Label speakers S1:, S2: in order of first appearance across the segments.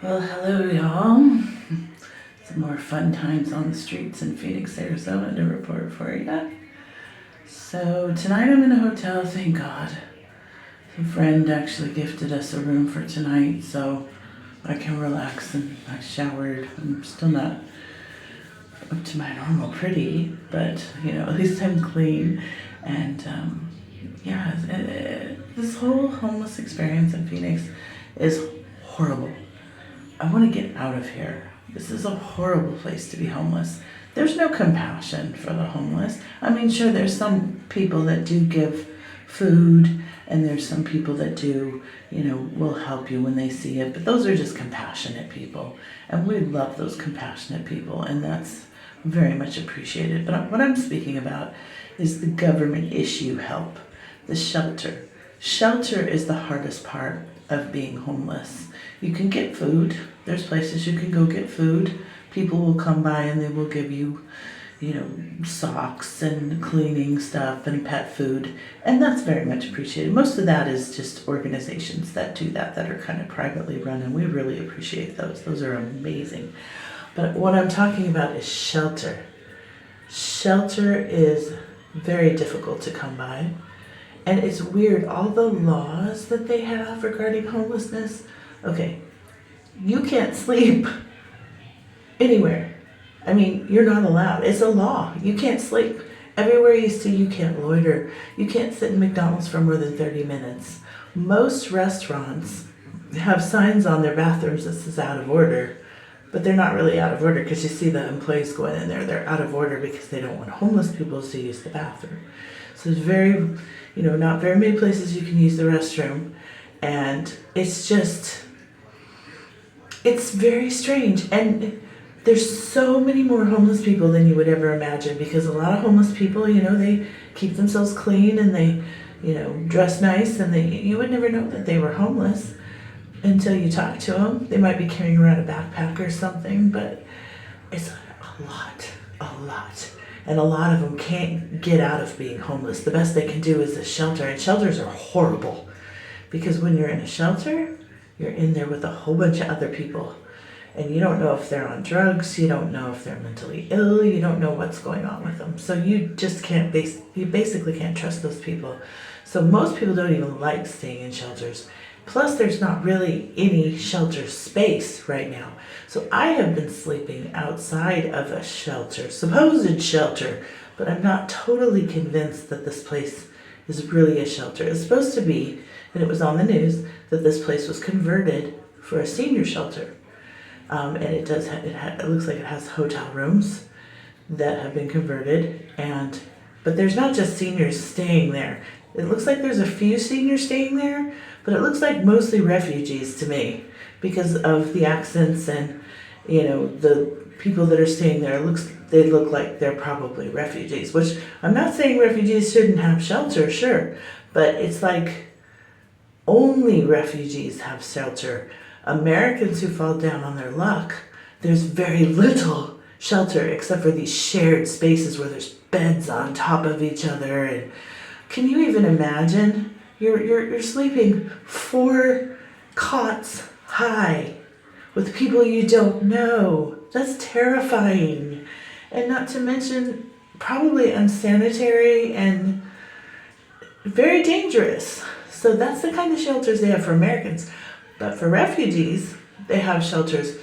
S1: Well, hello, y'all. Some more fun times on the streets in Phoenix, Arizona to report for you. So, tonight I'm in a hotel, thank God. A friend actually gifted us a room for tonight, so I can relax, and I showered. I'm still not up to my normal pretty, but at least I'm clean. And this whole homeless experience in Phoenix is horrible. I want to get out of here. This is a horrible place to be homeless. There's no compassion for the homeless. I mean, sure, there's some people that do give food, and there's some people that do, will help you when they see it, but those are just compassionate people. And we love those compassionate people, and that's very much appreciated. But what I'm speaking about is the government issue help, the shelter. Shelter is the hardest part of being homeless. You can get food. There's places you can go get food. People will come by and they will give you, socks and cleaning stuff and pet food. And that's very much appreciated. Most of that is just organizations that do that are kind of privately run, and we really appreciate those. Those are amazing. But what I'm talking about is shelter. Shelter is very difficult to come by. And it's weird, all the laws that they have regarding homelessness. Okay, you can't sleep anywhere. I mean, you're not allowed. It's a law. You can't sleep. Everywhere you see, you can't loiter. You can't sit in McDonald's for more than 30 minutes. Most restaurants have signs on their bathrooms that says out of order, but they're not really out of order because you see the employees going in there. They're out of order because they don't want homeless people to use the bathroom. So there's not very many places you can use the restroom. And it's very strange. And there's so many more homeless people than you would ever imagine, because a lot of homeless people, they keep themselves clean and they, dress nice, and you would never know that they were homeless until you talk to them. They might be carrying around a backpack or something, but it's a lot. And a lot of them can't get out of being homeless. The best they can do is a shelter, and shelters are horrible because when you're in a shelter, you're in there with a whole bunch of other people, and you don't know if they're on drugs, you don't know if they're mentally ill, you don't know what's going on with them. So you just you basically can't trust those people. So most people don't even like staying in shelters. Plus, there's not really any shelter space right now. So I have been sleeping outside of a shelter, supposed shelter, but I'm not totally convinced that this place is really a shelter. It's supposed to be, and it was on the news, that this place was converted for a senior shelter. And it looks like it has hotel rooms that have been converted, but there's not just seniors staying there. It looks like there's a few seniors staying there, but it looks like mostly refugees to me because of the accents and, the people that are staying there. They look like they're probably refugees, which I'm not saying refugees shouldn't have shelter, sure, but it's like only refugees have shelter. Americans who fall down on their luck, there's very little shelter except for these shared spaces where there's beds on top of each other. And can you even imagine? You're sleeping 4 cots high with people you don't know. That's terrifying. And not to mention probably unsanitary and very dangerous. So that's the kind of shelters they have for Americans. But for refugees, they have shelters,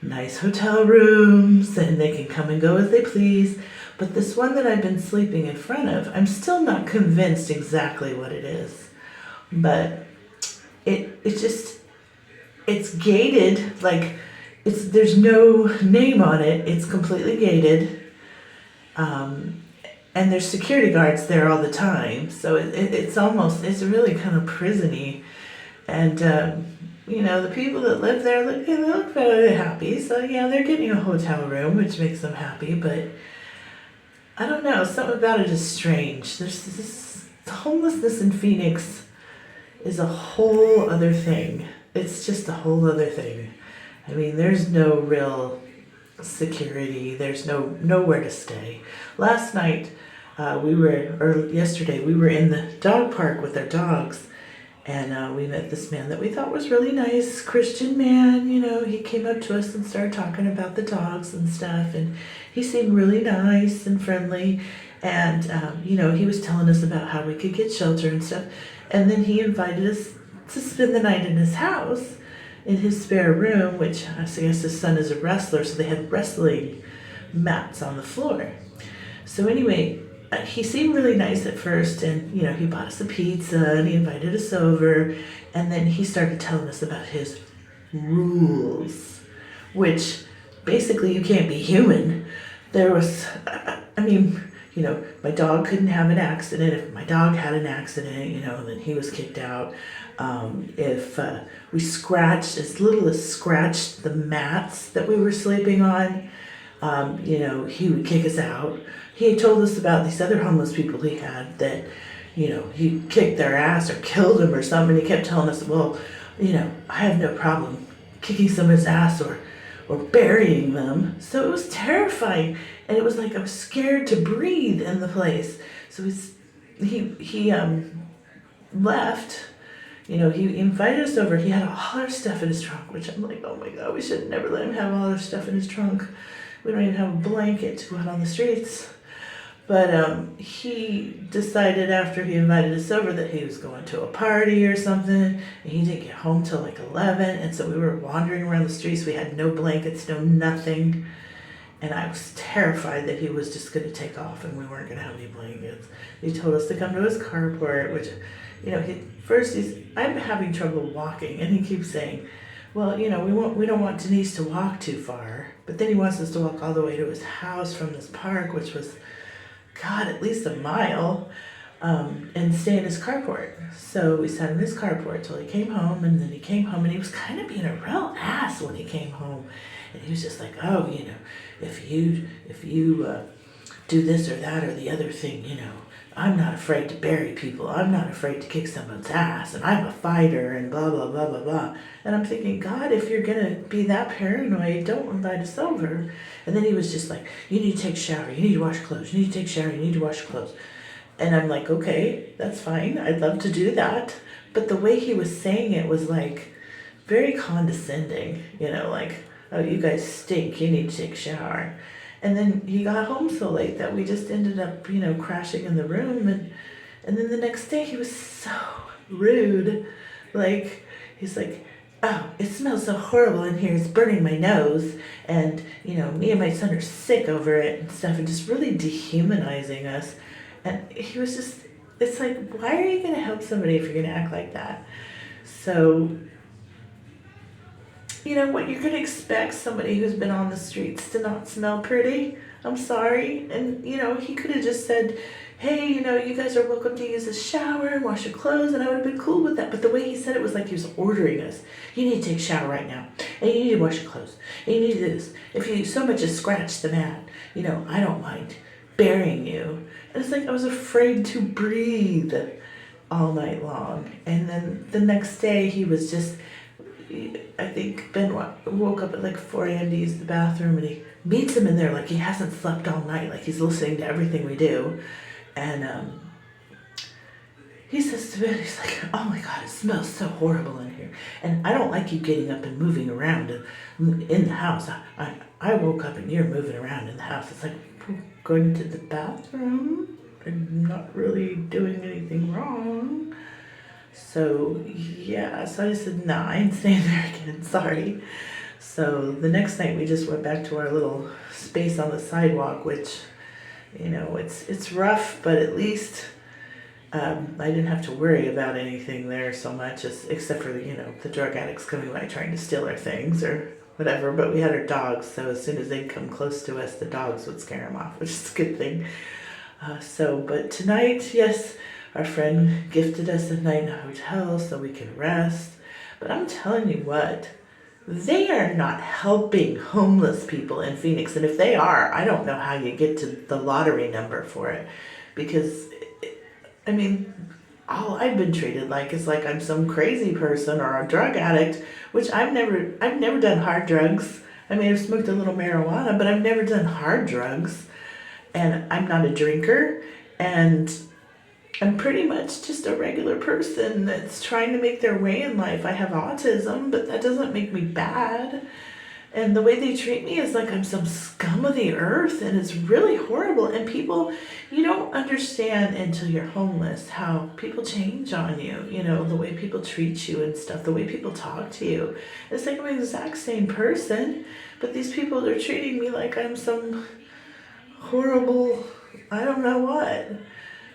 S1: nice hotel rooms, and they can come and go as they please. But this one that I've been sleeping in front of, I'm still not convinced exactly what it is. But it's gated, like there's no name on it. It's completely gated. And there's security guards there all the time. So it's really kind of prison-y. And, the people that live there, they look very happy. So, yeah, they're getting a hotel room, which makes them happy. But I don't know, something about it is strange. There's this homelessness in Phoenix is a whole other thing. It's just a whole other thing. I mean, there's no real security. There's nowhere to stay. Last night, yesterday, we were in the dog park with our dogs, And we met this man that we thought was really nice, Christian man. He came up to us and started talking about the dogs and stuff. And he seemed really nice and friendly. And, he was telling us about how we could get shelter and stuff. And then he invited us to spend the night in his house, in his spare room, which I guess his son is a wrestler, so they had wrestling mats on the floor. So anyway, he seemed really nice at first, and he bought us a pizza and he invited us over, and then he started telling us about his rules, which basically you can't be human. There was, my dog couldn't have an accident. If my dog had an accident, then he was kicked out. If we scratched, as little as scratched the mats that we were sleeping on, he would kick us out. He had told us about these other homeless people he had that, he kicked their ass or killed them or something. He kept telling us, well, I have no problem kicking someone's ass or burying them. So it was terrifying. And it was like I was scared to breathe in the place. So he left. He invited us over. He had all our stuff in his trunk, which I'm like, oh my God, we should never let him have all our stuff in his trunk. We don't even have a blanket to go out on the streets. But he decided after he invited us over that he was going to a party or something, and he didn't get home till like 11, and so we were wandering around the streets. We had no blankets, no nothing, and I was terrified that he was just going to take off and we weren't going to have any blankets. He told us to come to his carport, which, I'm having trouble walking, and he keeps saying, well, we don't want Denise to walk too far, but then he wants us to walk all the way to his house from this park, which was, God, at least a mile, and stay in his carport. So we sat in his carport till he came home, and then he came home, and he was kind of being a real ass when he came home, and he was just like, oh, if you do this or that or the other thing, I'm not afraid to bury people. I'm not afraid to kick someone's ass, and I'm a fighter, and blah, blah, blah, blah, blah. And I'm thinking, God, if you're going to be that paranoid, don't invite us over. And then he was just like, you need to take a shower. You need to wash your clothes. You need to take a shower. You need to wash your clothes. And I'm like, okay, that's fine. I'd love to do that. But the way he was saying it was like very condescending, like, oh, you guys stink. You need to take a shower. And then he got home so late that we just ended up, crashing in the room. And then the next day he was so rude. Like, he's like, oh, it smells so horrible in here. It's burning my nose. And, me and my son are sick over it and stuff. And just really dehumanizing us. And he was just, it's like, why are you going to help somebody if you're going to act like that? So, what you're going to expect somebody who's been on the streets to not smell pretty? I'm sorry. And, he could have just said, hey, you guys are welcome to use the shower and wash your clothes, and I would have been cool with that. But the way he said it was like he was ordering us. You need to take a shower right now, and you need to wash your clothes, and you need to do this. If you so much as scratch the mat, I don't mind burying you. And it's like I was afraid to breathe all night long. And then the next day he was just, I think Ben woke up at like 4 a.m. to use the bathroom, and he meets him in there like he hasn't slept all night, like he's listening to everything we do. And he says to Ben, he's like, oh my God, it smells so horrible in here. And I don't like you getting up and moving around in the house. I woke up and you're moving around in the house. It's like, going to the bathroom and not really doing anything wrong. So yeah, so I just said, nah, I ain't staying there again, sorry. So the next night we just went back to our little space on the sidewalk, which, it's rough, but at least I didn't have to worry about anything there so much, except for, the drug addicts coming by trying to steal our things or whatever. But we had our dogs, so as soon as they'd come close to us, the dogs would scare them off, which is a good thing. But tonight, yes, our friend gifted us a night in a hotel so we can rest. But I'm telling you what, they are not helping homeless people in Phoenix. And if they are, I don't know how you get to the lottery number for it. Because, all I've been treated like is like I'm some crazy person or a drug addict, which I've never done hard drugs. I've smoked a little marijuana, but I've never done hard drugs. And I'm not a drinker. And I'm pretty much just a regular person that's trying to make their way in life. I have autism, but that doesn't make me bad. And the way they treat me is like I'm some scum of the earth, and it's really horrible. And people, you don't understand until you're homeless how people change on you, the way people treat you and stuff, the way people talk to you. It's like I'm the exact same person, but these people are treating me like I'm some horrible, I don't know what.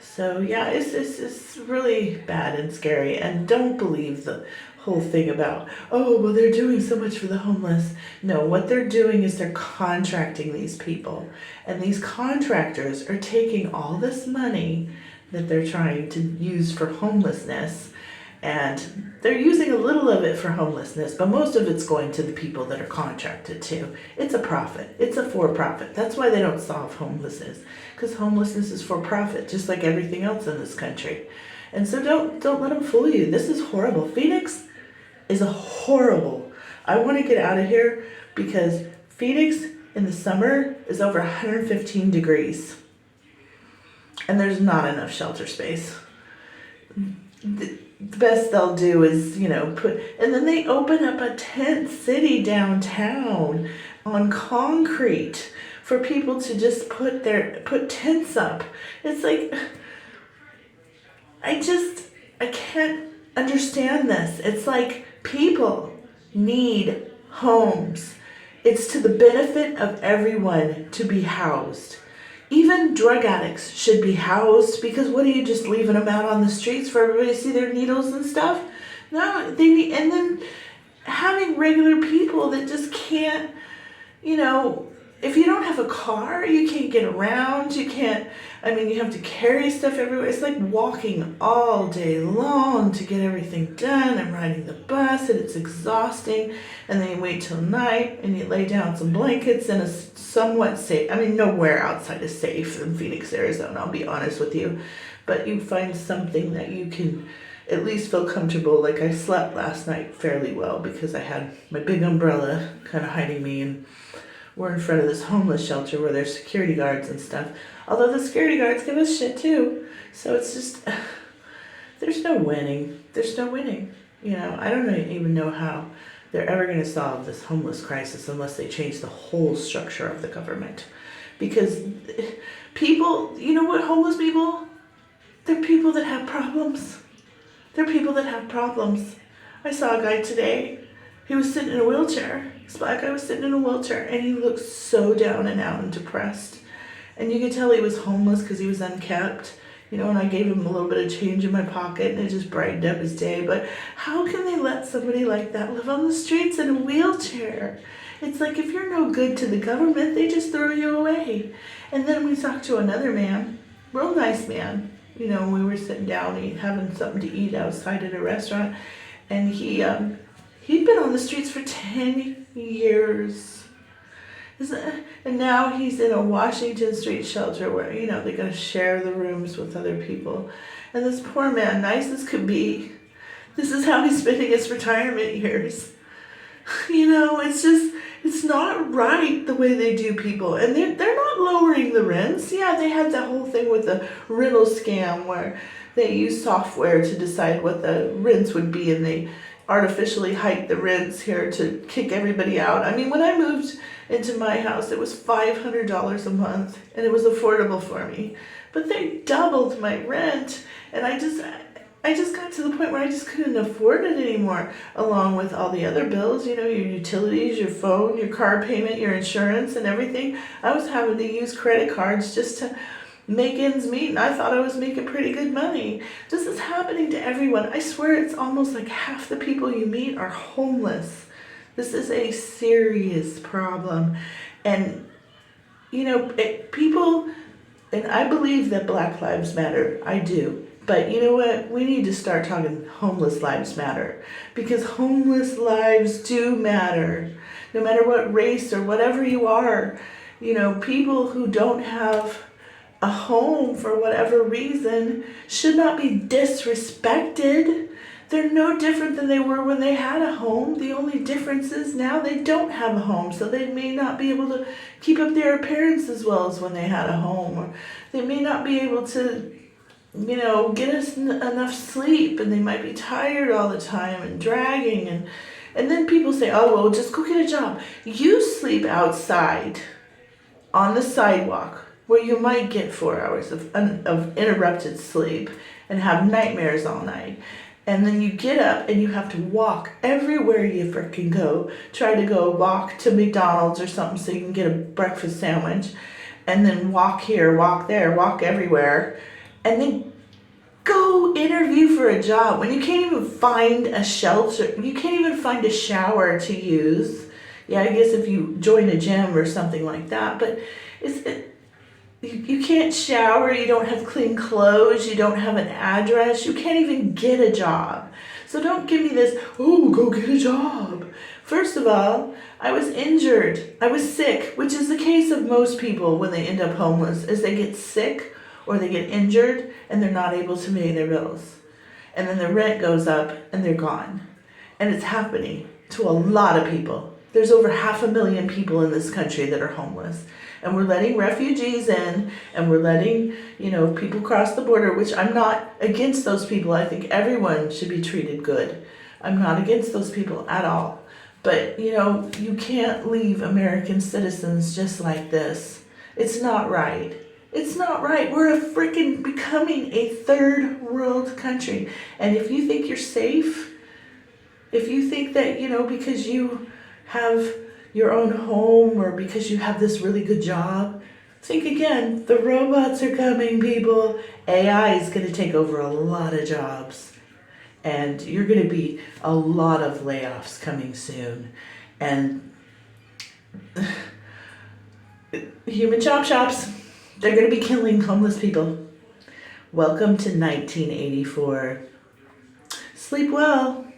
S1: So yeah, it's really bad and scary, and don't believe the whole thing about, oh, well, they're doing so much for the homeless. No, what they're doing is they're contracting these people, and these contractors are taking all this money that they're trying to use for homelessness, and they're using a little of it for homelessness, but most of it's going to the people that are contracted to. It's a profit. It's a for-profit. That's why they don't solve homelessness, because homelessness is for profit, just like everything else in this country. And so don't let them fool you. This is horrible. Phoenix is a horrible. I want to get out of here because Phoenix in the summer is over 115 degrees, and there's not enough shelter space. The best they'll do is, and then they open up a tent city downtown on concrete for people to just put tents up. It's like, I can't understand this. It's like people need homes. It's to the benefit of everyone to be housed. Even drug addicts should be housed, because what are you just leaving them out on the streets for everybody to see their needles and stuff? No, they need, and then having regular people that just can't, if you don't have a car, you can't get around, you have to carry stuff everywhere. It's like walking all day long to get everything done and riding the bus, and it's exhausting. And then you wait till night and you lay down some blankets in a somewhat safe, nowhere outside is safe in Phoenix, Arizona, I'll be honest with you. But you find something that you can at least feel comfortable. Like I slept last night fairly well because I had my big umbrella kind of hiding me, and we're in front of this homeless shelter where there's security guards and stuff. Although the security guards give us shit too. So it's just, there's no winning. There's no winning. I don't even know how they're ever going to solve this homeless crisis unless they change the whole structure of the government. Because people, homeless people? They're people that have problems. They're people that have problems. I saw a guy today. He was sitting in a wheelchair. This black guy was sitting in a wheelchair, and he looked so down and out and depressed. And you could tell he was homeless because he was unkept. And I gave him a little bit of change in my pocket, and it just brightened up his day. But how can they let somebody like that live on the streets in a wheelchair? It's like, if you're no good to the government, they just throw you away. And then we talked to another man, real nice man. We were sitting down having something to eat outside at a restaurant, and he'd been on the streets for 10 years. And now he's in a Washington Street shelter where, they're going to share the rooms with other people. And this poor man, nice as could be, this is how he's spending his retirement years. It's not right the way they do people. And they're not lowering the rents. Yeah, they had that whole thing with the rental scam where they use software to decide what the rents would be, and they artificially hike the rents here to kick everybody out. When I moved into my house, it was $500 a month, and it was affordable for me. But they doubled my rent, and I just got to the point where I just couldn't afford it anymore, along with all the other bills, your utilities, your phone, your car payment, your insurance, and everything. I was having to use credit cards just to make ends meet, and I thought I was making pretty good money. This is happening to everyone. I swear it's almost like half the people you meet are homeless. This is a serious problem. And, people, and I believe that Black Lives Matter. I do. But you know what? We need to start talking homeless lives matter. Because homeless lives do matter. No matter what race or whatever you are. People who don't have a home for whatever reason should not be disrespected. They're no different than they were when they had a home. The only difference is now they don't have a home, so they may not be able to keep up their appearance as well as when they had a home, or they may not be able to get us enough sleep, and they might be tired all the time and dragging, and then people say, oh, well, just go get a job. You sleep outside on the sidewalk where you might get 4 hours of interrupted sleep and have nightmares all night. And then you get up and you have to walk everywhere you freaking go. Try to go walk to McDonald's or something so you can get a breakfast sandwich. And then walk here, walk there, walk everywhere. And then go interview for a job when you can't even find a shelter. You can't even find a shower to use. Yeah, I guess if you join a gym or something like that. But you can't shower, you don't have clean clothes, you don't have an address, you can't even get a job. So don't give me this, oh, go get a job. First of all, I was injured, I was sick, which is the case of most people when they end up homeless, is they get sick or they get injured and they're not able to pay their bills. And then the rent goes up and they're gone. And it's happening to a lot of people. There's over 500,000 people in this country that are homeless. And we're letting refugees in, and we're letting, people cross the border, which I'm not against those people. I think everyone should be treated good. I'm not against those people at all. But, you can't leave American citizens just like this. It's not right. It's not right. We're freaking becoming a third world country. And if you think you're safe, if you think that, because you have your own home or because you have this really good job, think again. The robots are coming, people. AI is going to take over a lot of jobs. And you're going to be a lot of layoffs coming soon. And human chop shops, they're going to be killing homeless people. Welcome to 1984. Sleep well.